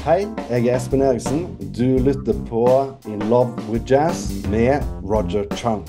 Hei, jeg Espen Erisken. Du lytter på In Love with Jazz med Roger Chung.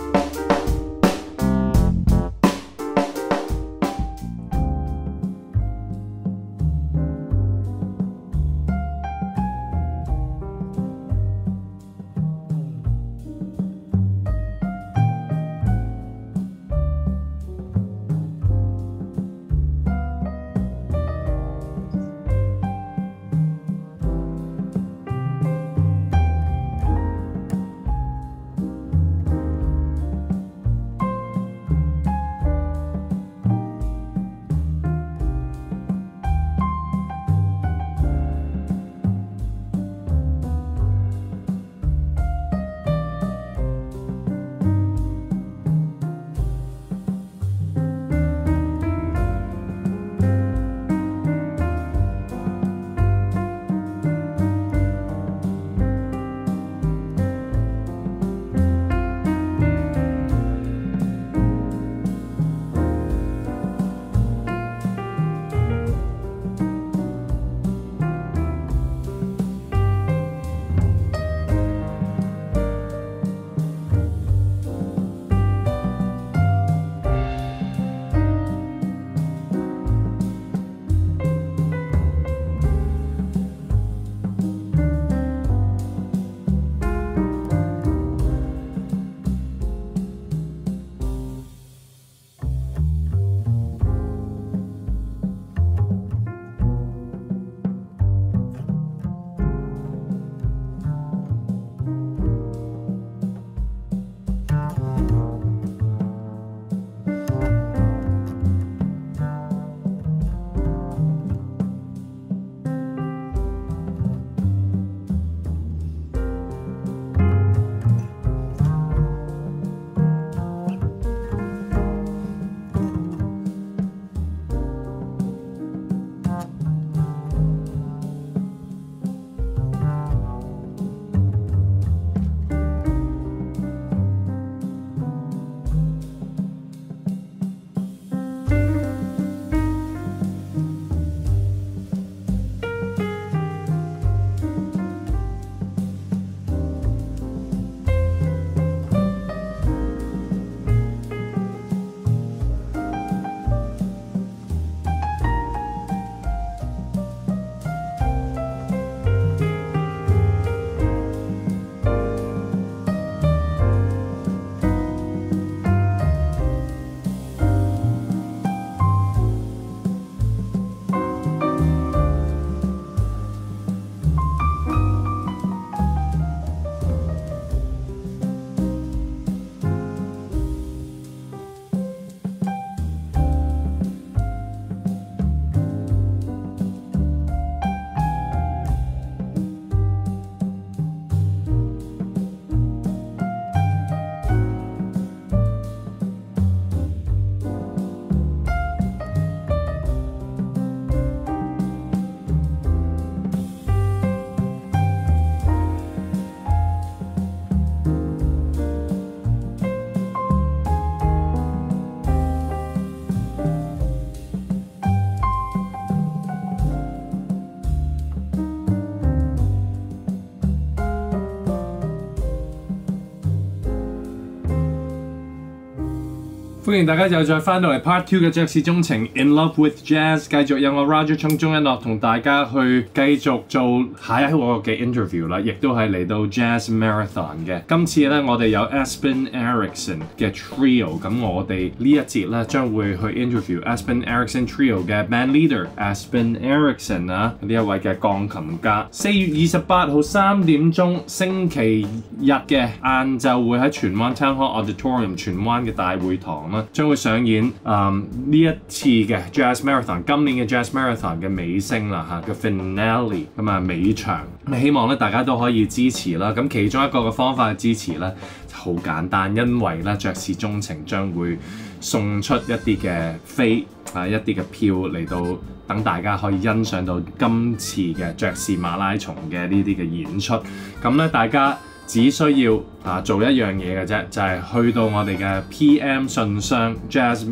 歡迎大家又再翻到嚟 Part 2嘅爵士鍾情 In Love with Jazz， 繼續有我 Roger Chung 鍾一諾同大家去繼續做下一個嘅 interview 啦，亦都係嚟到 Jazz Marathon 嘅。今次咧我哋有 Espen Erisken 嘅 trio， 咁我哋呢一節咧將會去 interview Espen Erisken trio 嘅 band leader Espen Erisken 啊，呢一位嘅鋼琴家。4月28號3點鐘星期日嘅晏晝會喺荃灣 Town Hall Auditorium 荃灣嘅大會堂啦，將會上演呢一次嘅 Jazz Marathon， 今年嘅 Jazz Marathon 嘅尾聲啦嚇，嘅 finale 咁啊尾場。希望咧大家都可以支持啦。咁其中一個嘅方法去支持咧好簡單，因為咧爵士鍾情將會送出一啲嘅飛一啲嘅票嚟到等大家可以欣賞到今次嘅爵士馬拉松嘅呢啲嘅演出。咁咧大家只需要做一樣嘢嘅啫，就係去到我哋嘅 PM 信箱 Jazz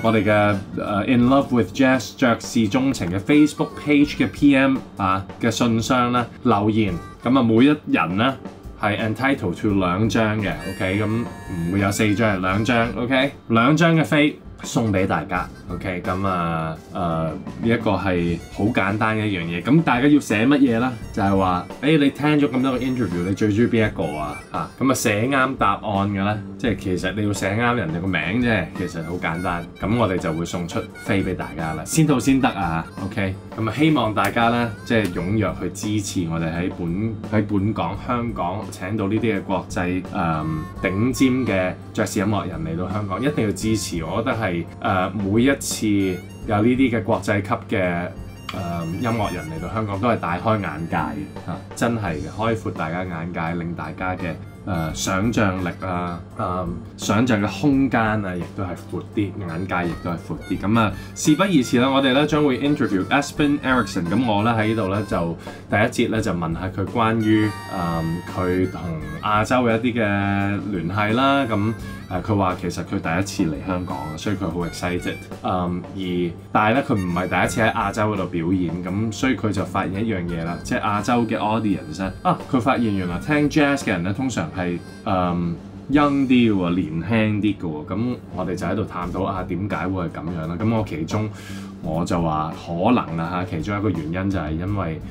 我哋嘅In Love with Jazz 爵士鍾情嘅 Facebook page 嘅 PM 嘅信箱咧留言，咁每一人咧係 entitled to 2張嘅 ，OK， 咁唔會有4張，係2張 ，OK， 2張嘅飛送俾大家 ，OK， 咁呢一個係好簡單嘅一樣嘢。咁大家要寫乜嘢啦？就係話，你聽咗咁多個 interview， 你最中意邊一個啊？咁寫啱答案嘅咧，即係其實你要寫啱人哋個名啫，其實好簡單。咁我哋就會送出飛俾大家啦，先到先得啊 ，OK。咁希望大家咧即係踴躍去支持我哋喺本港、香港請到呢啲嘅國際頂尖嘅爵士音樂人嚟到香港，一定要支持。我覺得係每一次有呢啲嘅國際級嘅音樂人嚟到香港都係大開眼界真係嘅，開闊大家眼界，令大家嘅想像力想像嘅空間亦都係闊啲，眼界亦都係闊啲。咁事不宜遲啦，我哋咧將會 interview Espen Erisken。咁我咧喺呢度咧就第一節咧就問下佢關於佢同亞洲嘅一啲嘅聯繫啦。咁佢話其實佢第一次嚟香港，所以佢好 excited。但係咧佢唔係第一次喺亞洲嗰度表演，咁所以佢就發現一樣嘢啦，即係亞洲嘅 audience 咧佢發現原來聽 jazz 嘅人咧通常係young 啲喎，年輕啲嘅喎。咁我哋就喺度探討點解會係咁樣啦。咁我就話可能其中一個原因就係因為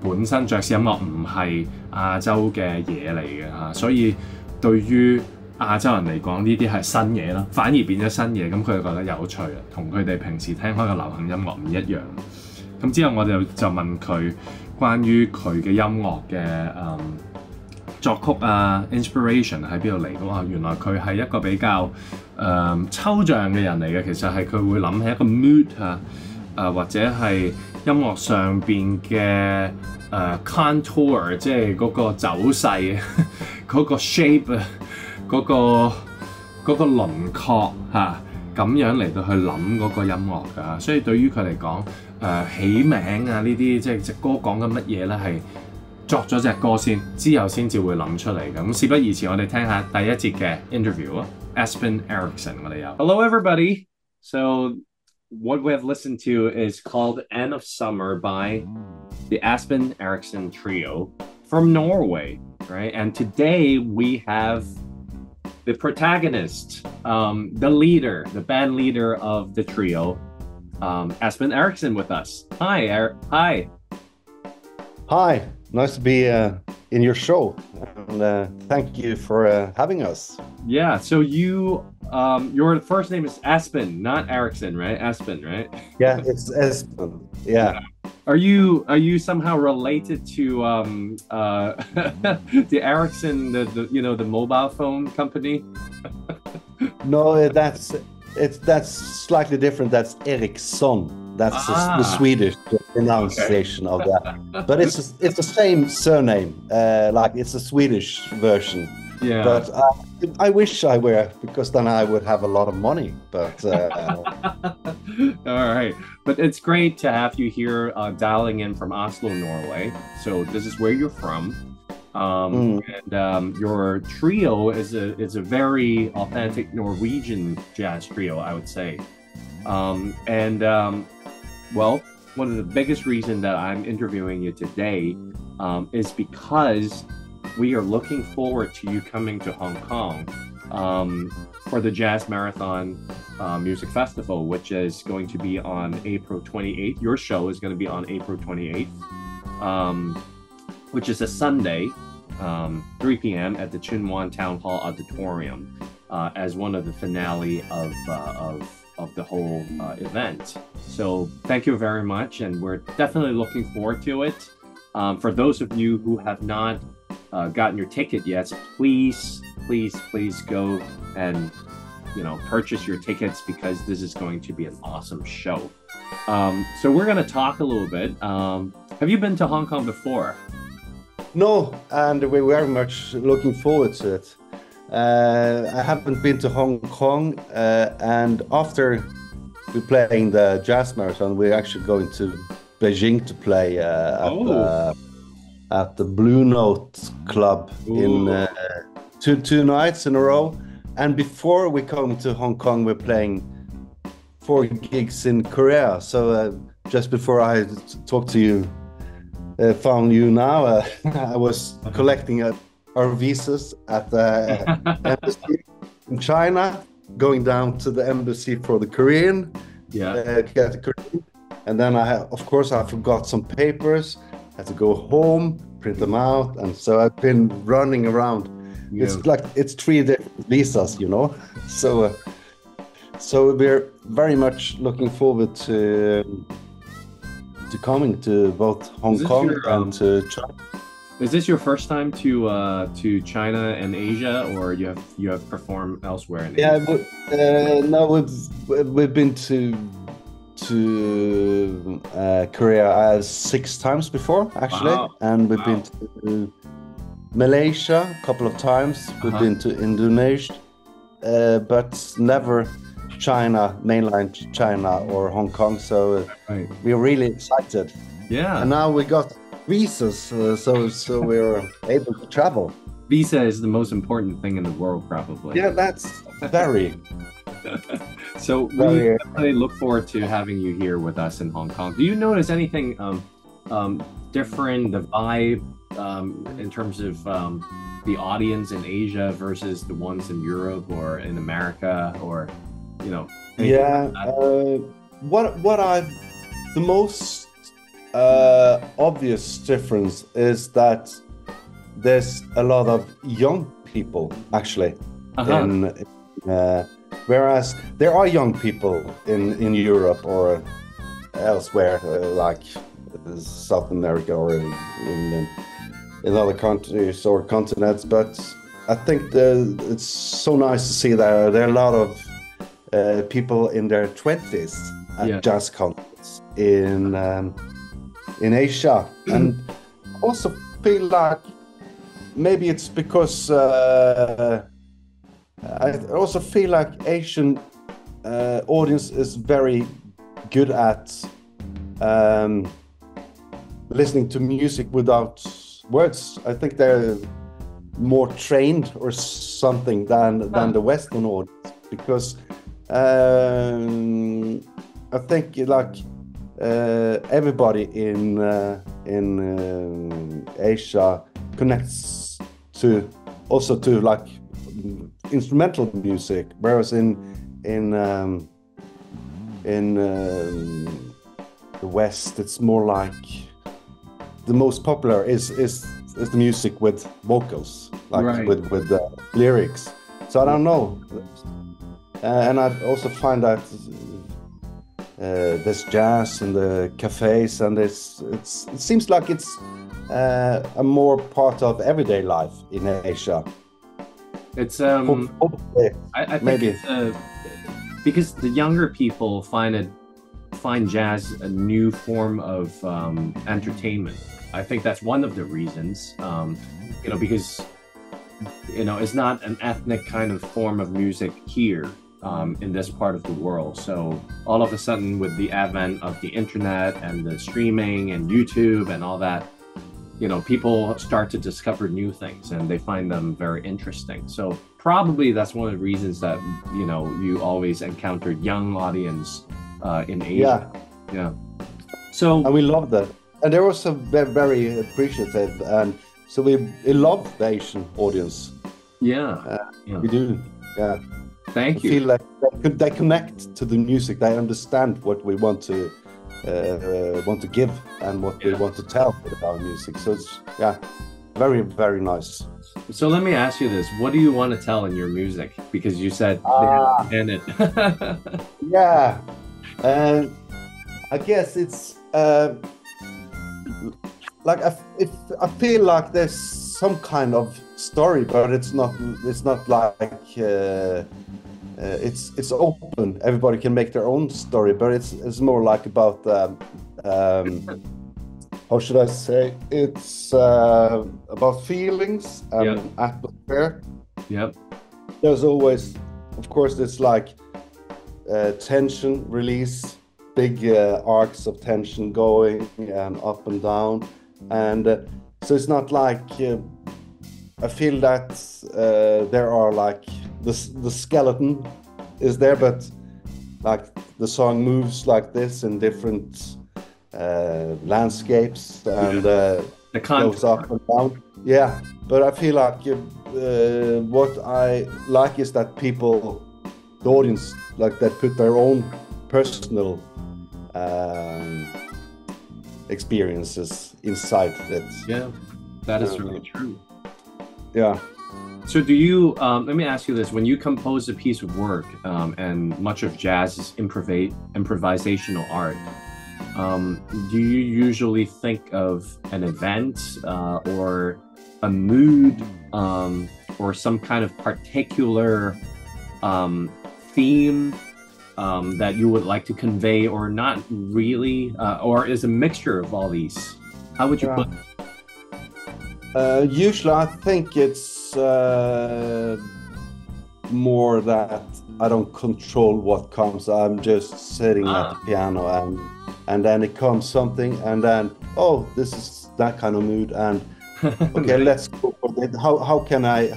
本身爵士音樂唔係亞洲嘅嘢嚟嘅所以對於亞洲人嚟講呢啲係新嘢啦，反而變咗新嘢，咁佢就覺得有趣啦，同佢哋平時聽開嘅流行音樂唔一樣。咁之後我哋就問佢關於佢嘅音樂嘅作曲inspiration 喺邊度嚟嘅？原來佢係一個比較抽象嘅人嚟嘅，其實係佢會諗起一個 mood 或者係音樂上邊嘅contour， 即係嗰個走勢嗰個 shape 嗰個輪廓咁樣嚟到去諗嗰個音樂㗎，所以對於佢嚟講起名呢啲即係隻歌講緊乜嘢咧，係作咗隻歌先，之後先至會諗出嚟嘅。咁事不宜遲，我哋聽下第一節嘅 interview 啊 ，Espen Erisken 我哋有。Hello everybody. So what we have listened to is called End of Summer by the Espen Erisken Trio from Norway, right? And today we have the protagonist, the leader, the band leader of the trio, Espen Erisken with us. Hi. Hi, nice to be in your show, and thank you for having us. Yeah, so your first name is Espen, not Erisken, right? Espen, right? Yeah, it's Espen. Yeah. Are you somehow related to the Ericsson, the mobile phone company? No, that's slightly different. That's Eriksson. That's the Swedish pronunciation of that. But it's the same surname. Like it's a Swedish version. Yeah. But I wish I were, because then I would have a lot of money. But all right. But it's great to have you here dialing in from Oslo, Norway. So this is where you're from. And your trio is a very authentic Norwegian jazz trio, I would say. Well, one of the biggest reasons that I'm interviewing you today is because we are looking forward to you coming to Hong Kong for the Jazz Marathon Music Festival, which is going to be on April 28th. Your show is going to be on April 28th, which is a Sunday, 3 p.m. at the Chunwon Town Hall Auditorium as one of the finale of the whole event. So thank you very much, and we're definitely looking forward to it. For those of you who have not gotten your ticket yet, please go and purchase your tickets, because this is going to be an awesome show. So we're going to talk a little bit. Have you been to Hong Kong before? No, and we're very much looking forward to it. I haven't been to Hong Kong, and after we're playing the Jazz Marathon, we're actually going to Beijing to play at the Blue Note Club in two nights in a row. And before we come to Hong Kong, we're playing 4 gigs in Korea. So just before I talked to you, found you now, I was collecting our visas at the embassy in China, going down to the embassy for the Korean. Get the Korean. And then of course, I forgot some papers. Had to go home, print them out, and so I've been running around. It's like it's 3 different visas, you know. So we're very much looking forward to coming to both Hong Kong and to China. Is this your first time to China and Asia, or you have performed elsewhere in Asia? No, we've been to Korea 6 times before, actually. Wow. And we've been to Malaysia a couple of times. We've been to Indonesia, but never China, mainland China or Hong Kong. So we're really excited. Yeah. And now we got visas, so we're able to travel. Visa is the most important thing in the world, probably. Yeah, that's very. So we definitely look forward to having you here with us in Hong Kong. Do you notice anything different, the vibe in terms of the audience in Asia versus the ones in Europe or in America, or the most obvious difference is that there's a lot of young people actually whereas there are young people in Europe or elsewhere, like South America or in other countries or continents. But I think it's so nice to see that there are a lot of people in their 20s at jazz concerts in Asia. And I also feel like maybe it's because I also feel like Asian audience is very good at listening to music without words. I think they're more trained or something than the Western audience, because I think like everybody in Asia connects to like instrumental music, whereas in the West it's more like the most popular is the music with vocals, like with lyrics. So I don't know, and I also find that there's jazz in the cafes, and it seems like it's a more part of everyday life in Asia. It's I think maybe it's because the younger people find jazz a new form of entertainment. I think that's one of the reasons, because it's not an ethnic kind of form of music here in this part of the world. So all of a sudden, with the advent of the internet and the streaming and YouTube and all that, people start to discover new things and they find them very interesting. So probably that's one of the reasons that, you always encountered young audience in Asia. Yeah. So and we love that. And they're also very, very appreciative. And so we love the Asian audience. Yeah. We do. Yeah. Thank you. I feel like they connect to the music. They understand what we want to give and what we want to tell with our music. So it's very, very nice. So let me ask you this: what do you want to tell in your music? Because you said in it. Yeah, I guess it's like I feel like there's some kind of story, but it's not like it's open. Everybody can make their own story, but it's more like about how should I say? It's about feelings and atmosphere. Yep. There's always, of course, it's like tension release, big arcs of tension going and up and down, and So it's not like I feel that there are like the skeleton is there, but like the song moves like this in different landscapes and the goes up and down. Yeah, but I feel like what I like is that people, the audience, like that put their own personal experiences inside it. Yeah, that is really true. Yeah. So do you, let me ask you this, when you compose a piece of work, and much of jazz is improvisational art, do you usually think of an event or a mood or some kind of particular theme that you would like to convey, or not really, or is a mixture of all these? How would you put it? Usually I think it's more that I don't control what comes. I'm just sitting at the piano and then it comes something, and then, oh, this is that kind of mood, and okay, let's go for it. How can I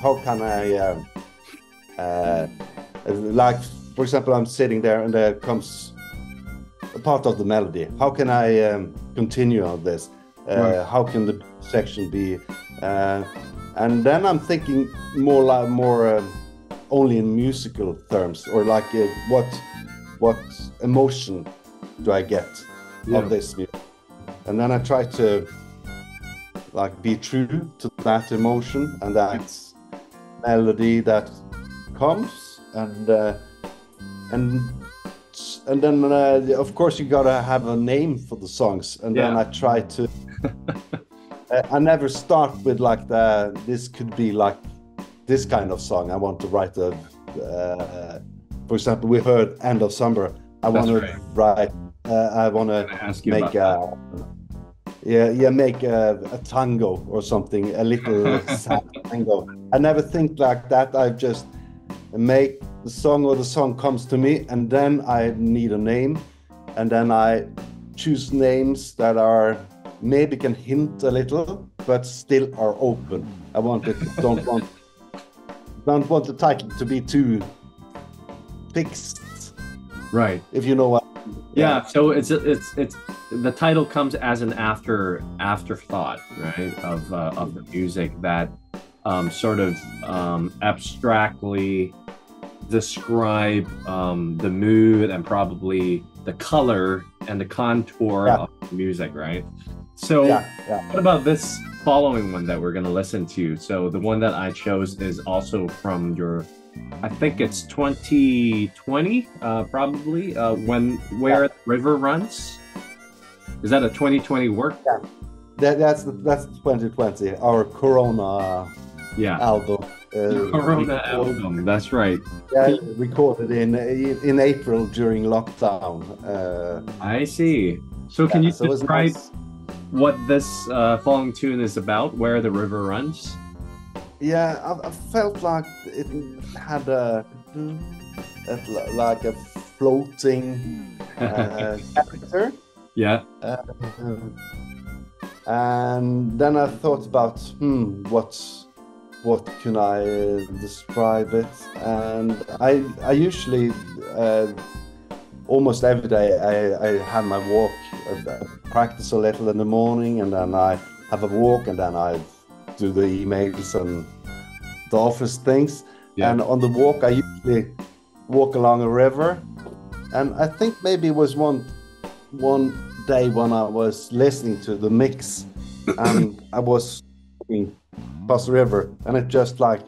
like, for example, I'm sitting there and there comes a part of the melody. How can I continue on this? How can the section be? And then I'm thinking more only in musical terms, or like what emotion do I get of this music? And then I try to like be true to that emotion and that melody that comes, and then of course you gotta have a name for the songs, and then I try to I never start with like this could be like this kind of song. I want to write for example, we heard End of Summer. I want to write I want to make make a tango or something, a little sad tango. I never think like that. I just make the song, or the song comes to me, and then I need a name, and then I choose names that are maybe can hint a little, but still are open. I don't want the title to be too fixed. Right. If you know what. Yeah. So it's the title comes as an afterthought, right, of the music that sort of abstractly describe the mood and probably the color and the contour of the music, right? So what about this following one that we're going to listen to? So the one that I chose is also from your, I think it's 2020, probably, Where the River Runs. Is that a 2020 work? Yeah, that's 2020, our Corona album. Corona album, that's right. Yeah, recorded in April during lockdown. I see. So can you describe what this following tune is about, Where the River Runs? Yeah, I felt like it had like a floating character. Yeah. And then I thought about what can I describe it, and I usually almost every day I have my walk, practice a little in the morning, and then I have a walk, and then I do the emails and the office things. And on the walk I usually walk along a river, and I think maybe it was one day when I was listening to the mix and I was walking past the river, and it just like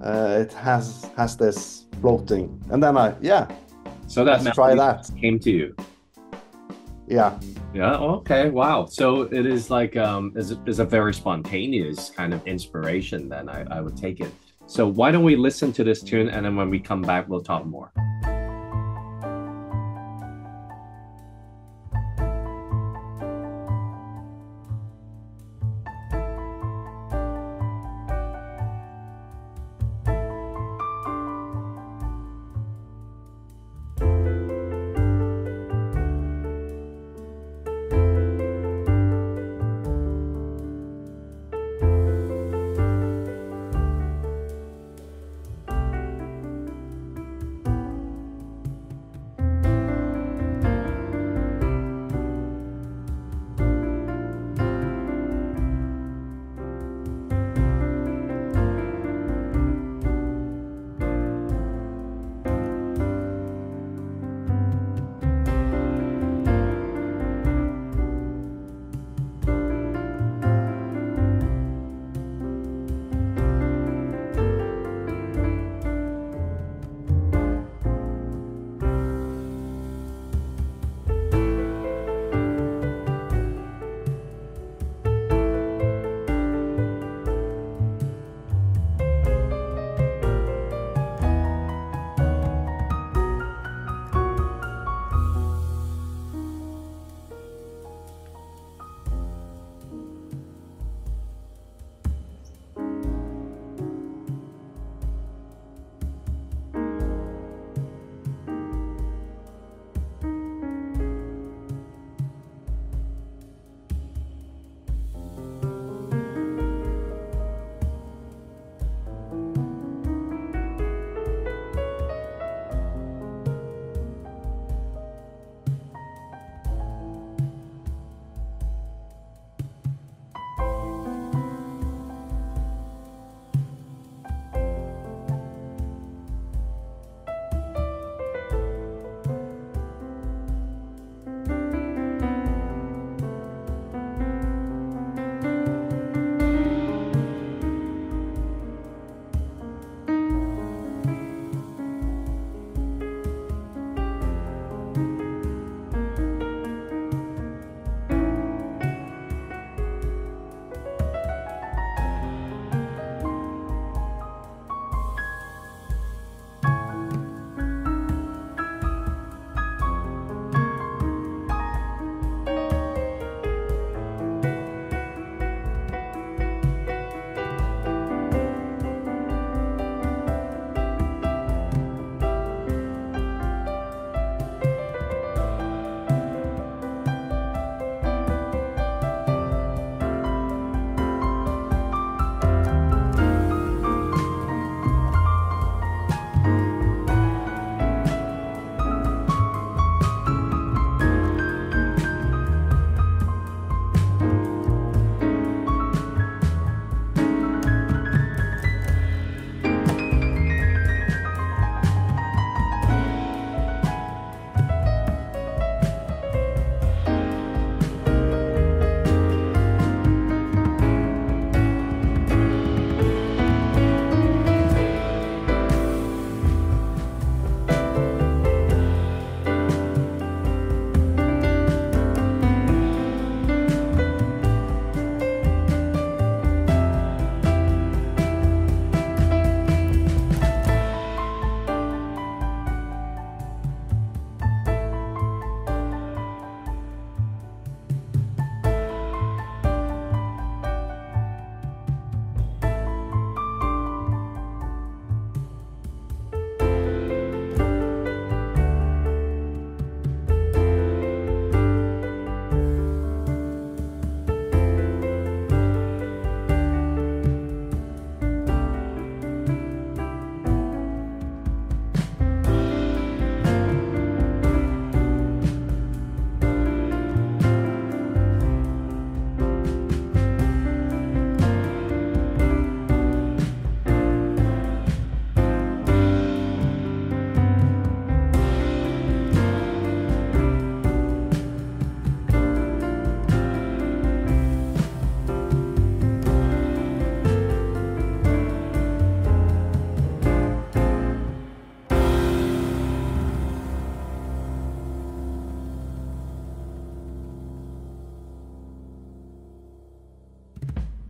it has this floating, and then so that let's try that came to you. Yeah. Okay. Wow. So it is like is a very spontaneous kind of inspiration then, I would take it. So why don't we listen to this tune, and then when we come back we'll talk more.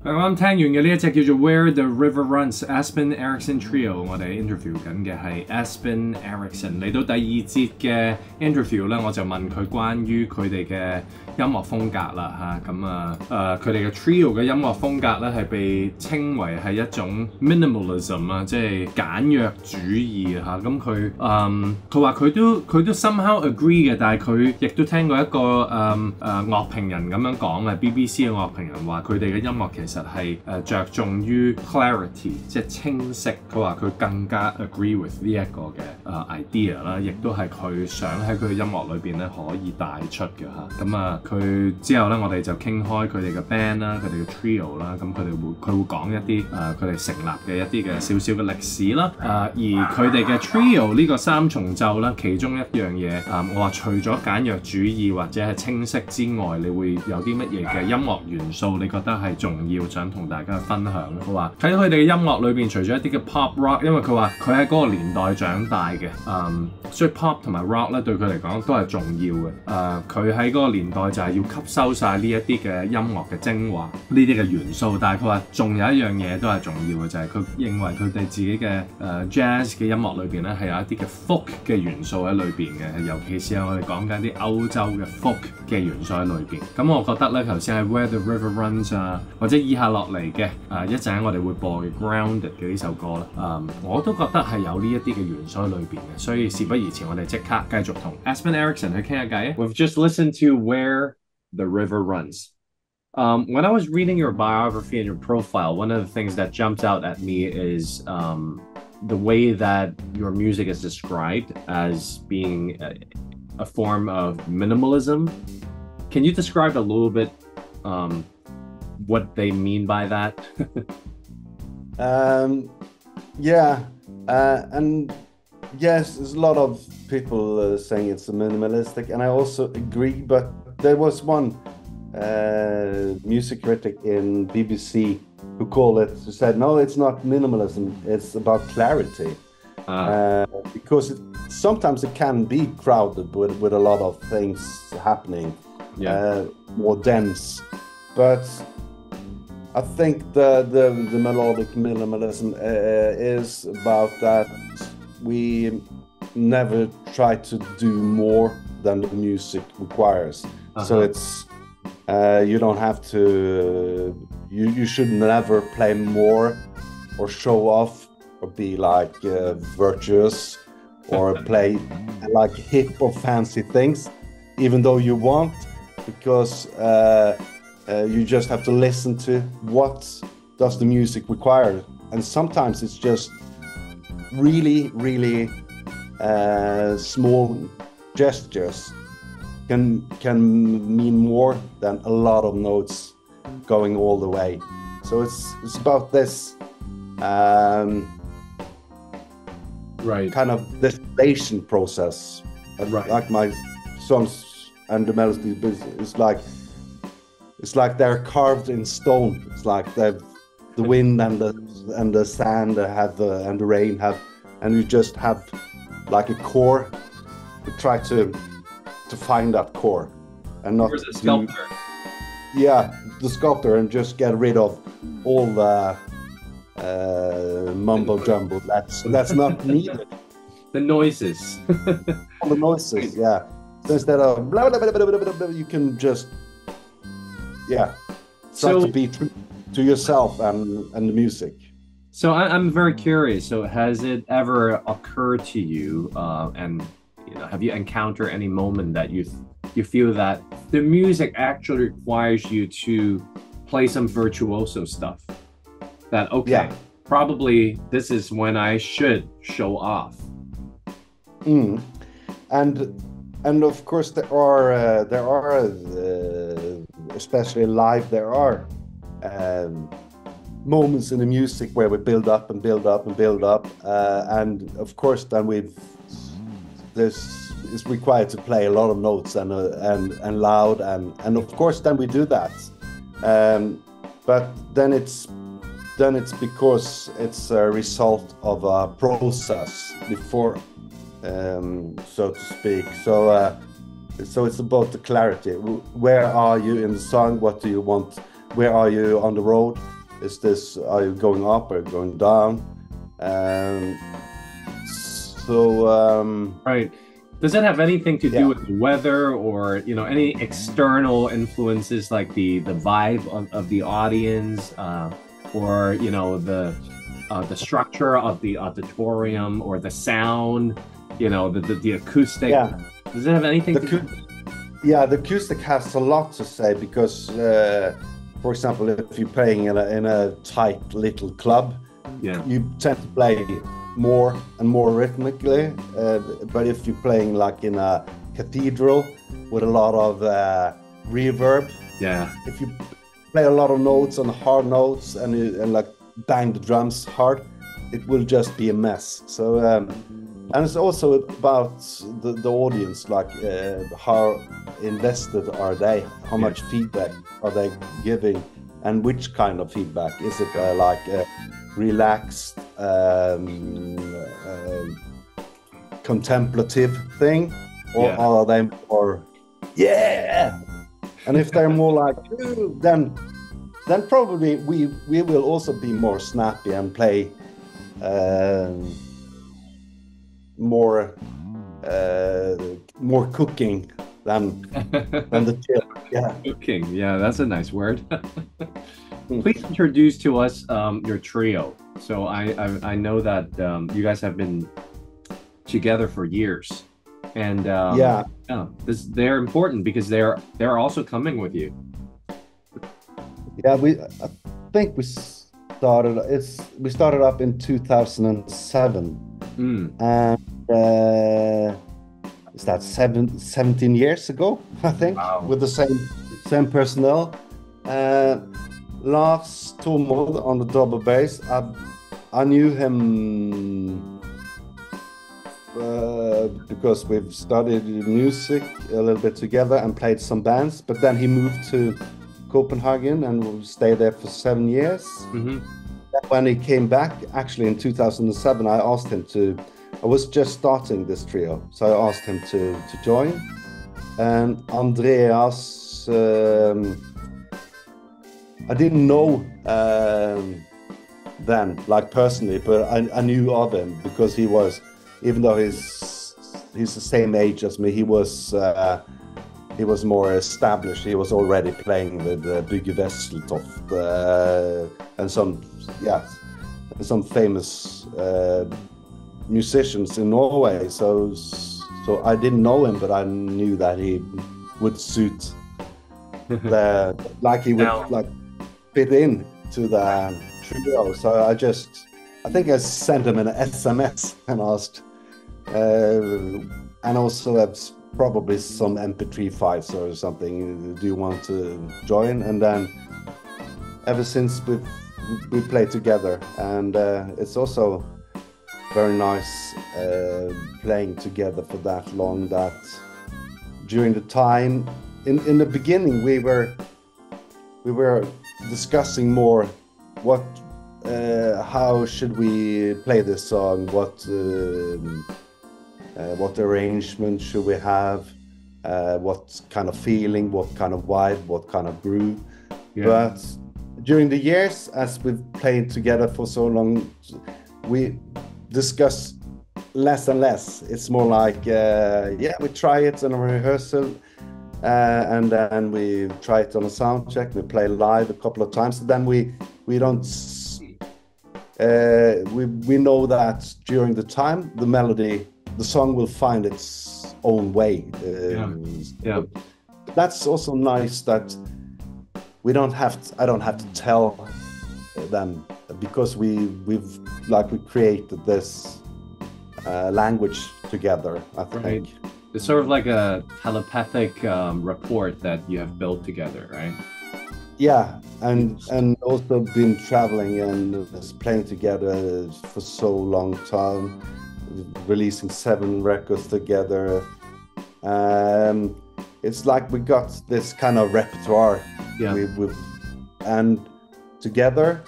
啱啱聽完嘅呢一隻叫做 Where the River Runs，Espen Erisken Trio， 我哋 interview 緊嘅係 Espen Erisken。嚟到第二節嘅 interview 咧，我就問佢關於佢哋嘅音樂風格啦嚇，佢哋嘅 trio 嘅音樂風格咧係被稱為係一種 minimalism 啊，即係簡約主義嚇。咁佢話佢都 somehow agree 嘅，但係佢亦都聽過一個樂評人咁樣講嘅 BBC 嘅樂評人話佢哋嘅音樂其實係着重於 clarity， 即係清晰。佢話佢更加 agree with 呢一個嘅idea 啦，亦都係佢想喺佢嘅音樂裏邊咧可以帶出嘅嚇。咁佢之後咧，我哋就傾開佢哋嘅 band 啦，佢哋嘅 trio 啦，咁佢會講一啲佢哋成立嘅一啲嘅少少嘅歷史啦。而佢哋嘅 trio 呢個三重奏啦，其中一樣嘢我話除咗簡約主義或者係清晰之外，你會有啲乜嘢嘅音樂元素你覺得係重要，想同大家分享？佢話喺佢哋嘅音樂裏邊，除咗一啲嘅 pop rock， 因為佢話佢喺嗰個年代長大嘅，所以 pop 同埋 rock 咧對佢嚟講都係重要嘅。佢喺嗰個年代就係要吸收晒呢一啲嘅音樂嘅精華，呢啲嘅元素。但係佢話仲有一樣嘢都係重要嘅，就係佢認為佢哋自己嘅jazz 嘅音樂裏邊咧係有一啲嘅 folk 嘅元素喺裏邊嘅，尤其是係我哋講緊啲歐洲嘅 folk 嘅元素喺裏邊。咁我覺得咧頭先係 Where the River Runs 啊，或者以下落嚟嘅一陣我哋會播嘅 Grounded 嘅呢首歌啦，我都覺得係有呢一啲嘅元素喺裏邊嘅。所以事不宜遲，我哋即刻繼續同 Espen Erisken 去傾下偈。We've just listened to Where the River Runs. When I was reading your biography and your profile, one of the things that jumps out at me is the way that your music is described as being a form of minimalism. Can you describe a little bit what they mean by that? Yeah, and yes, there's a lot of people saying it's a minimalistic, and I also agree, but there was one music critic in BBC who said, no, it's not minimalism, it's about clarity. Because sometimes it can be crowded with a lot of things happening, more dense. But I think the melodic minimalism is about that we never try to do more than the music requires. So it's you don't have to you should never play more or show off or be like virtuous or play like hip or fancy things, even though you want, because you just have to listen to what does the music require. And sometimes it's just really small gestures can mean more than a lot of notes going all the way. So it's about this kind of distillation process. Like my songs and the melodies, it's like they're carved in stone. It's like the wind and the sand and the rain have, and you just have like a core. You try to find that core and not the sculptor. The sculptor, and just get rid of all the mumbo jumbo that's not needed. The noises. All the noises, yeah. So instead of blah, blah, blah, blah, blah, blah, blah, you can just try to be true to yourself and the music. So I'm very curious. So has it ever occurred to you, and have you encountered any moment that you feel that the music actually requires you to play some virtuoso stuff? That probably this is when I should show off. And of course there are especially live, there are moments in the music where we build up and build up and build up, and of course then it's required to play a lot of notes and loud, and of course then we do that, but then it's because it's a result of a process before, so to speak. So it's about the clarity. Where are you in the song? What do you want where are you on the road? Are you going up or going down? Right. Does that have anything to do with the weather, or any external influences like the vibe of the audience, or the structure of the auditorium, or the sound, the acoustic? Yeah. Does it have anything to do? Yeah, the acoustic has a lot to say because, for example, if you're playing in a tight little club, you tend to play more and more rhythmically. But if you're playing like in a cathedral with a lot of reverb, if you play a lot of notes on hard notes and like bang the drums hard, it will just be a mess. So and it's also about the audience, like how invested are they, how much feedback are they giving, and which kind of feedback. Is it like relaxed, contemplative thing, or are they more and if they're more like then probably we will also be more snappy and play more cooking than the chill. Cooking, that's a nice word. Please introduce to us your trio. So I know that you guys have been together for years, and they're important because they're also coming with you. I think we started up in 2007, and is that 17 years ago, I think. Wow. With the same personnel. Lars Tormod on the double bass. I knew him because we've studied music a little bit together and played some bands, but then he moved to Copenhagen and stayed there for 7 years. Mm-hmm. When he came back, actually in 2007, I asked him I was just starting this trio, so I asked him to join. And Andreas, I didn't know then, like personally, but I knew of him because he was, even though he's the same age as me, he was more established. He was already playing with Bygge Vesseltoft and some famous musicians in Norway. So I didn't know him, but I knew that he would suit like he would like fit in to the trio. So I think I sent him an SMS and asked, and also have probably some MP3 files or something. Do you want to join? And then ever since we played together, and it's also very nice playing together for that long. That during the time in the beginning we were discussing more how should we play this song, what arrangement should we have, what kind of feeling, what kind of vibe, what kind of groove. But during the years, as we've played together for so long, we discuss less and less. It's more like we try it in a rehearsal, and then we try it on a sound check. We play live a couple of times, and then we don't we know that during the time the song will find its own way. That's also nice that I don't have to tell them, because we've created this language together, I think. Right. It's sort of like a telepathic rapport that you have built together, right? Yeah, and also been traveling and playing together for so long time, releasing 7 records together. It's like we got this kind of repertoire. And together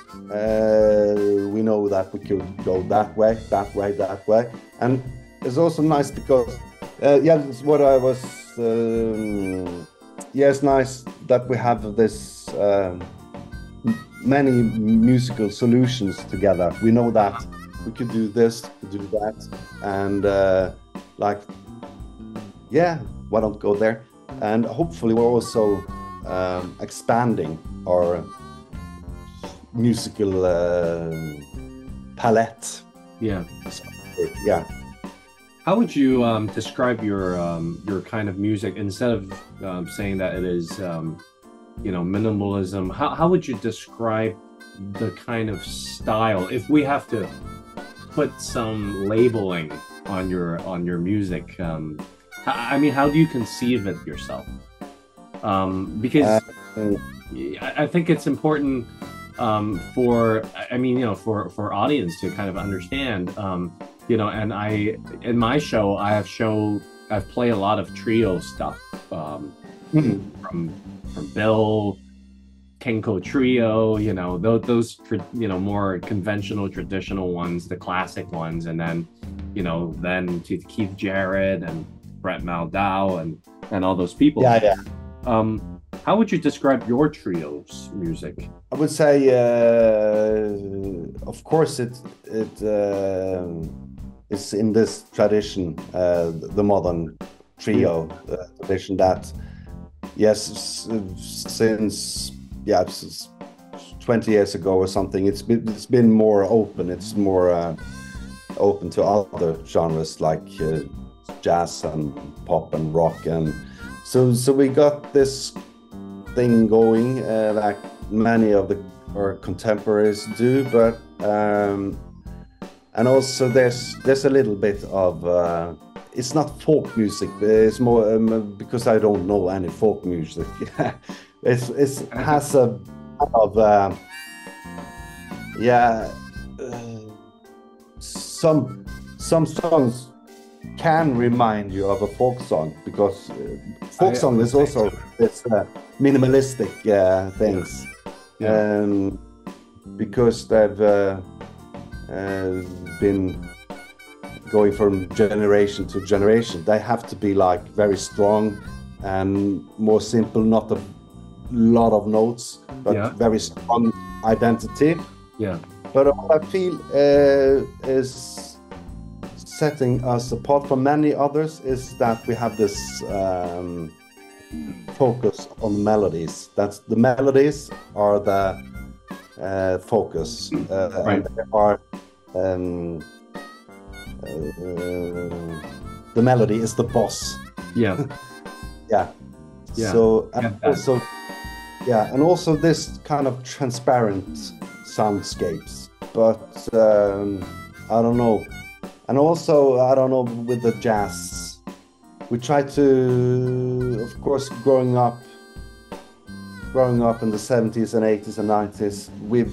we know that we could go that way, and it's also nice because it's what I was it's nice that we have this many musical solutions together. We know that we could do this, do that, and like, yeah, why don't go there? And hopefully we're also expanding our musical palette. Yeah. Yeah. How would you describe your kind of music, instead of saying that it is you know, minimalism? How would you describe the kind of style, if we have to put some labeling on your music? I mean, how do you conceive it yourself? Because I think it's important for, I mean, you know, for audience to kind of understand, you know, and in my show, I've played a lot of trio stuff, from Bill, Kenko Trio, you know, those you know, more conventional, traditional ones, the classic ones, and then, you know, then to Keith Jarrett and Brett Maldau and all those people. Yeah. How would you describe your trio's music? I would say, of course, it's in this tradition, the modern trio tradition that, yes, since 20 years ago or something, it's been more open. It's more open to other genres like jazz and pop and rock, and so we got this thing going, like many of our contemporaries do, but and also there's a little bit of it's not folk music, but it's more because I don't know any folk music. it has a kind of some songs can remind you of a folk song, because folk song is also it's minimalistic things, because they've been going from generation to generation. They have to be like very strong and more simple, not a lot of notes, but very strong identity. Yeah. But what I feel is setting us apart from many others is that we have this focus on melodies. That's the melodies are the focus, and they are the melody is the boss. Yeah. So and also this kind of transparent soundscapes, but I don't know. And also, I don't know, with the jazz, we try to, of course, growing up in the 70s and 80s and 90s, we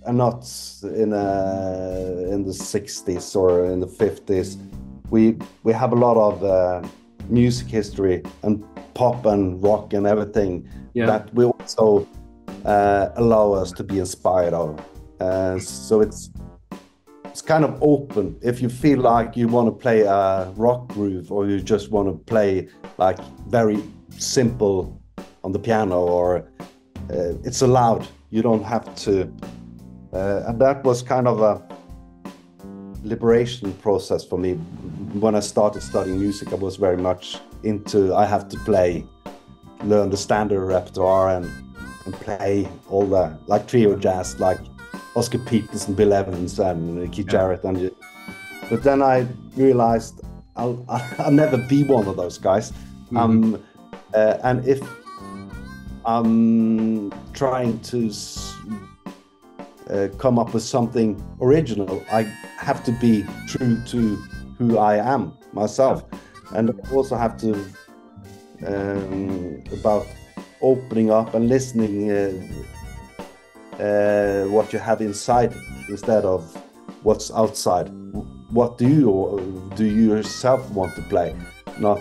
are not in the 60s or in the 50s. We have a lot of music history and pop and rock and everything that will also allow us to be inspired of. So it's kind of open. If you feel like you want to play a rock groove, or you just want to play like very simple on the piano, or it's allowed. You don't have to. And that was kind of a liberation process for me. When I started studying music, I was very much into, I have to learn the standard repertoire and play all the, like trio jazz, like Oscar Peterson, Bill Evans, and Keith Jarrett, but then I realized I'll never be one of those guys. And if I'm trying to come up with something original, I have to be true to who I am myself, and I also have to about opening up and listening. What you have inside instead of what's outside. What do you yourself want to play, not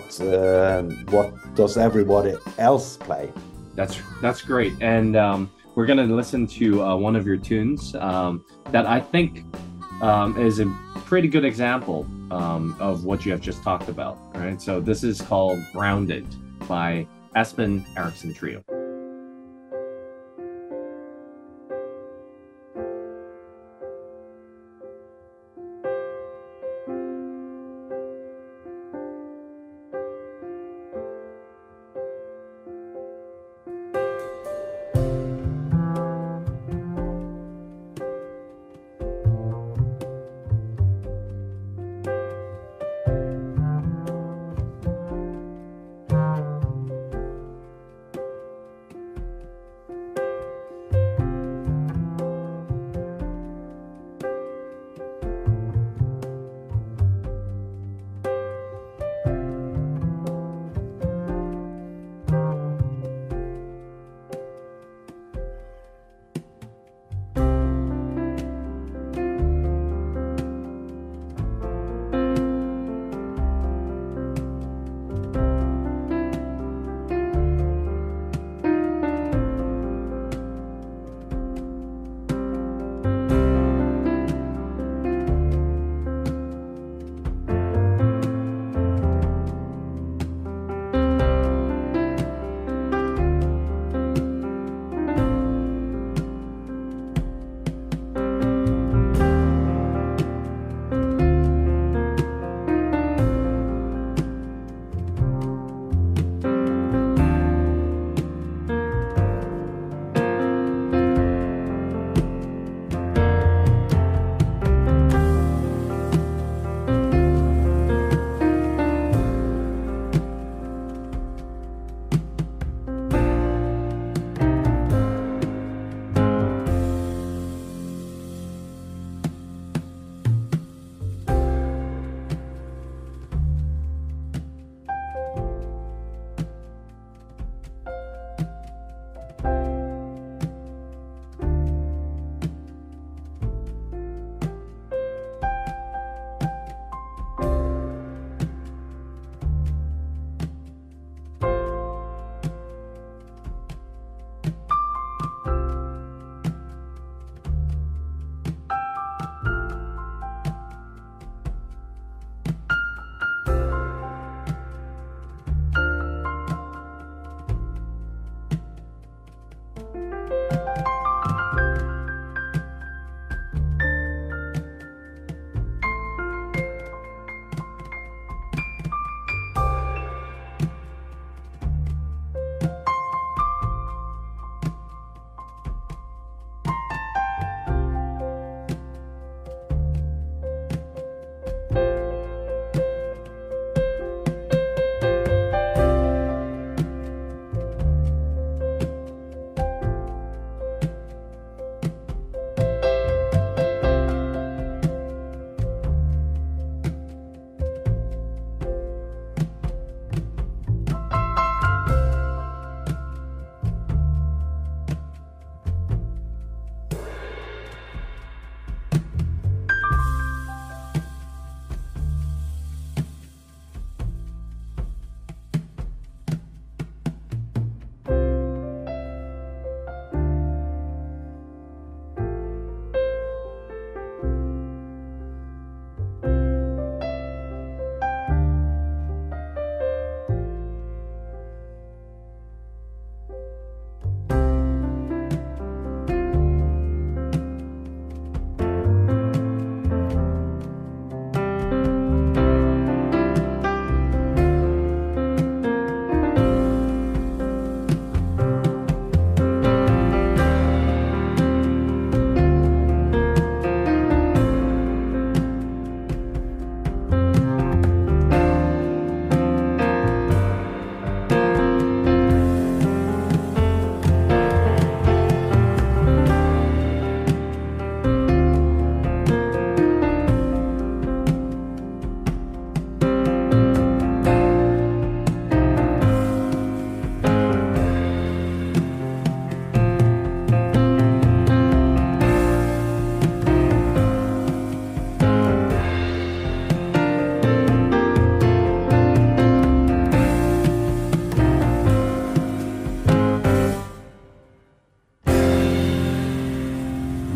what does everybody else play. That's great. And we're gonna listen to one of your tunes that I think is a pretty good example of what you have just talked about. Right. So this is called "Grounded" by Espen Erisken Trio.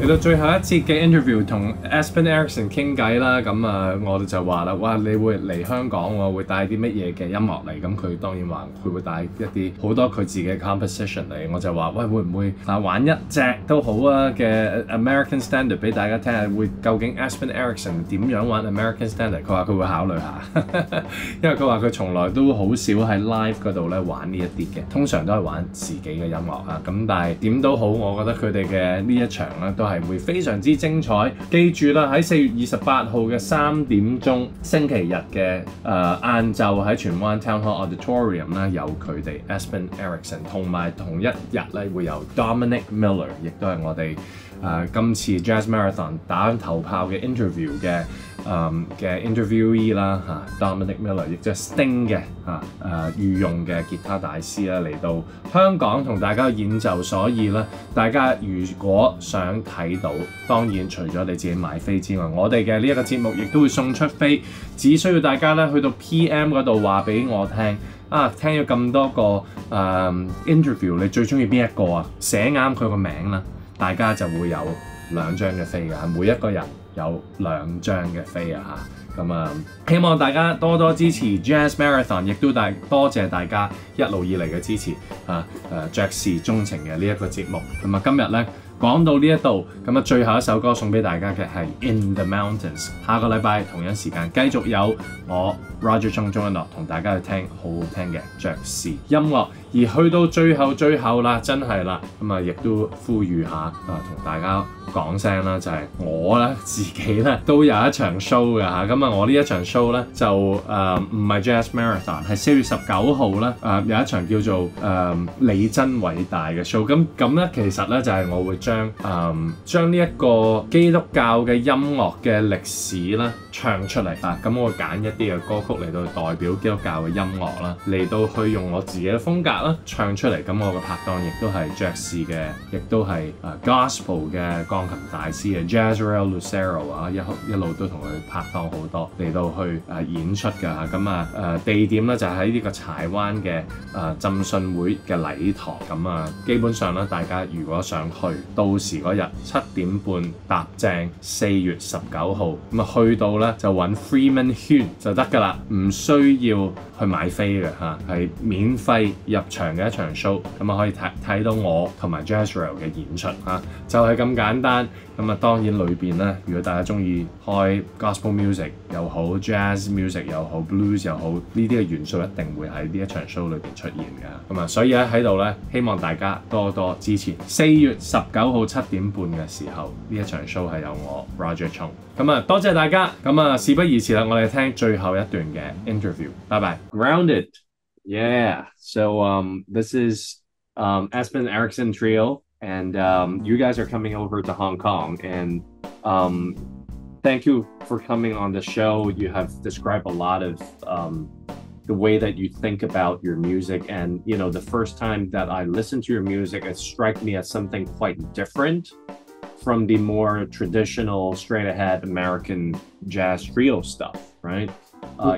到最後一節嘅 interview 同 Espen Erisken 傾偈啦，咁我哋就話啦，哇，你會嚟香港喎，會帶啲乜嘢嘅音樂嚟？咁佢當然話佢會帶一啲好多佢自己嘅 composition 嚟，我就話喂，會唔會玩一隻都好啊嘅 American Standard 俾大家聽下？會究竟 Espen Erisken 點樣玩 American Standard？佢話佢會考慮下，因為佢話佢從來都好少喺 live 嗰度咧玩呢一啲嘅，通常都係玩自己嘅音樂啊。咁但係點都好，我覺得佢哋嘅呢一場咧都係會非常之精彩。記住啦，喺4月28號嘅3點鐘星期日嘅晏晝喺荃灣 Town Hall Auditorium 咧有佢哋 Espen Erisken， 同埋同一日咧會有 Dominic Miller， 亦都係我哋今次 Jazz Marathon 打頭炮嘅 interview 嘅interviewee 啦Dominic Miller， 亦即係 Sting 嘅御用嘅吉他大師啦，嚟到香港同大家演奏。所以咧，大家如果想睇到，當然除咗你自己買飛之外，我哋嘅呢一個節目亦都會送出飛，只需要大家咧去到 PM 嗰度話俾我聽。聽咗咁多個interview， 你最中意邊一個啊？寫啱佢個名啦，大家就會有2張嘅飛㗎，每一個人有2張嘅飛啊嚇。咁希望大家多多支持 Jazz Marathon， 亦都多謝大家一路以嚟嘅支持爵士鍾情嘅呢一個節目。咁今日咧講到呢一度，咁最後一首歌送俾大家嘅係 In the Mountains。下個禮拜同樣時間繼續有我 Roger 鍾一諾同大家去聽好好聽嘅爵士音樂。而去到最後啦，真係啦，亦都呼籲下同大家講聲啦，就係我咧自己咧都有一場 show 嘅嚇。我呢一場 show 咧就唔係 Jazz Marathon， 係4月19號咧有一場叫做你真偉大嘅 show。咁咧其實咧就係我會將呢一個基督教嘅音樂嘅歷史咧唱出嚟咁我會揀一啲嘅歌曲嚟到代表基督教嘅音樂啦，嚟到去用我自己嘅風格唱出嚟。咁我嘅拍檔亦都係爵士嘅，亦都係gospel 嘅鋼琴大師嘅 Jazzrael Lucero 一路都同佢拍檔好多嚟到去演出㗎。咁地點咧就喺呢個柴灣嘅浸信會嘅禮堂。基本上咧，大家如果想去，到時嗰日7點半搭正4月19號，去到咧就揾 Freeman 圈就得㗎啦，唔需要去買飛嘅係免費入場嘅一場 show。可以睇到我同埋 Jazzrael 嘅演出就係咁簡單。當然裏邊咧，如果大家中意開 gospel music 又好 jazz music 又好 blues 又好，呢啲嘅元素一定會喺呢一場 show 裏邊出現㗎。所以喺度咧，希望大家多多支持。4月19號7點半嘅時候，呢一場 show 係由我 Roger 沖。多謝大家。事不宜遲啦，我哋聽最後一段嘅 interview。拜拜。Grounded. Yeah. So this is Espen Erisken Trio. And you guys are coming over to Hong Kong, and thank you for coming on the show. You have described a lot of the way that you think about your music, and the first time that I listened to your music, it struck me as something quite different from the more traditional, straight-ahead American jazz trio stuff, right?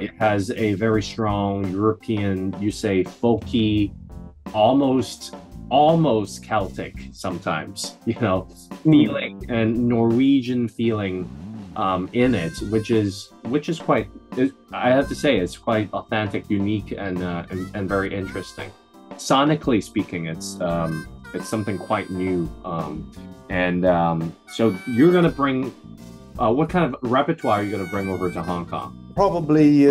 It has a very strong European, you say folky, almost Celtic sometimes, feeling, and Norwegian feeling in it, which is quite, I have to say, it's quite authentic, unique, and very interesting. Sonically speaking, it's something quite new. So you're gonna bring, what kind of repertoire are you gonna bring over to Hong Kong? Probably.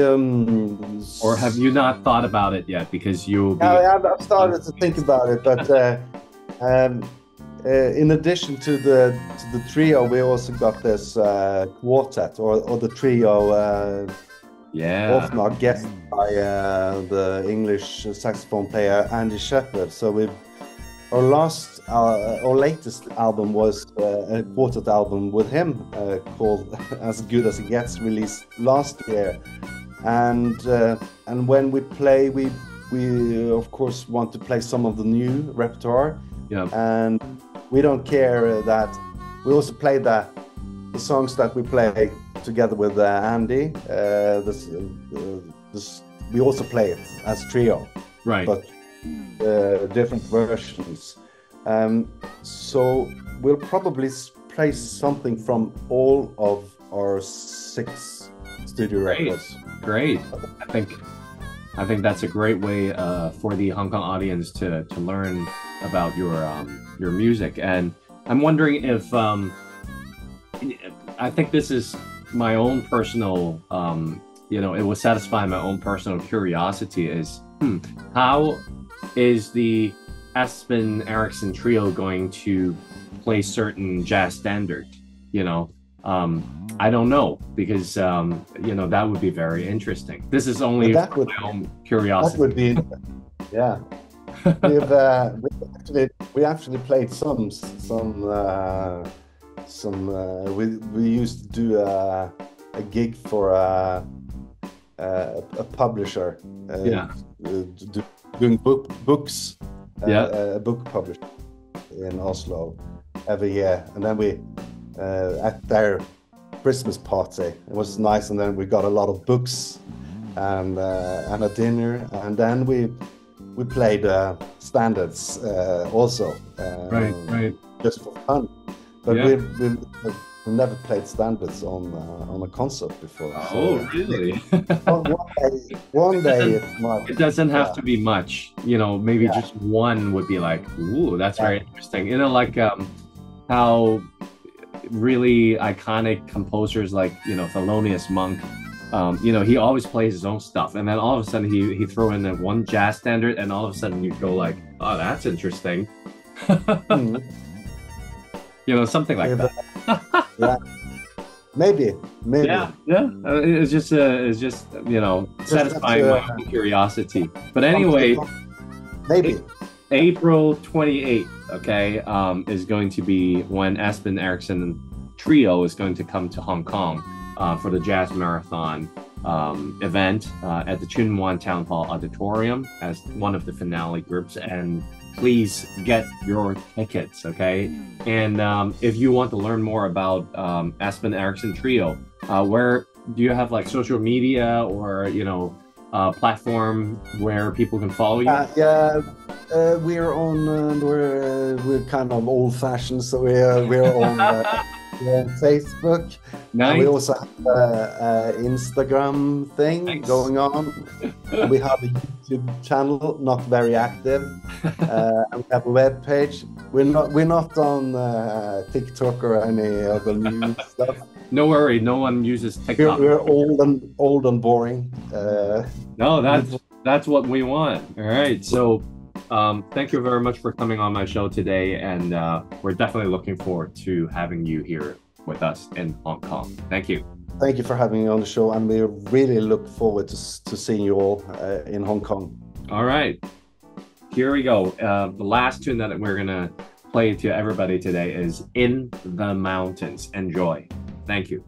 Or have you not thought about it yet? Because you'll be. I've started to think about it, but in addition to the trio, we also got this quartet or the trio. Often are guested by the English saxophone player Andy Shepherd. So our latest album was a quartet album with him called As Good As It Gets, released last year. And when we play, we of course want to play some of the new repertoire. And we don't care that we also play the songs that we play together with Andy. We also play it as trio, right? But different versions. So we'll probably play something from all of our 6 studio records. Great. I think that's a great way for the Hong Kong audience to learn about your music. And I'm wondering if I think this is my own personal you know, it will satisfy my own personal curiosity is how is the Espen Erisken trio going to play certain jazz standard? You know, I don't know, because you know, that would be very interesting. This is only my own curiosity. That would be, yeah. We actually played some. We used to do a gig for a publisher. Doing books. A book publisher in Oslo every year, and then we at their Christmas party, it was nice, and then we got a lot of books and a dinner, and then we played standards also, right, just for fun. But we've never played standards on a concert before. Oh, so really? one day it might. It doesn't have to be much, you know. Maybe just one would be like, ooh, that's very interesting. You know, like how really iconic composers like, you know, Thelonious Monk, you know, he always plays his own stuff, and then all of a sudden he throw in that one jazz standard, and all of a sudden you go like, oh, that's interesting. You know, something like that. Yeah, maybe. Yeah. It's just you know, satisfying my own curiosity. But anyway, maybe April 28th, okay, is going to be when Espen Erisken trio is going to come to Hong Kong for the Jazz Marathon event at the Chuen Wan Town Hall Auditorium as one of the finale groups. And please get your tickets, okay? And if you want to learn more about Espen Erisken trio, where do you have like social media or, you know, platform where people can follow you? We're on we're kind of old-fashioned, so we're on Facebook. Nice. And we also have an Instagram thing going on. We have a YouTube channel, not very active, and we have a web page. We're not on TikTok or any other new stuff. No worry, no one uses TikTok. We're old and boring. No, that's what we want. All right, so thank you very much for coming on my show today, and we're definitely looking forward to having you here with us in Hong Kong. Thank you. Thank you for having me on the show, and we really look forward to seeing you all in Hong Kong. All right, here we go. The last tune that we're gonna play to everybody today is In the Mountains. Enjoy. Thank you.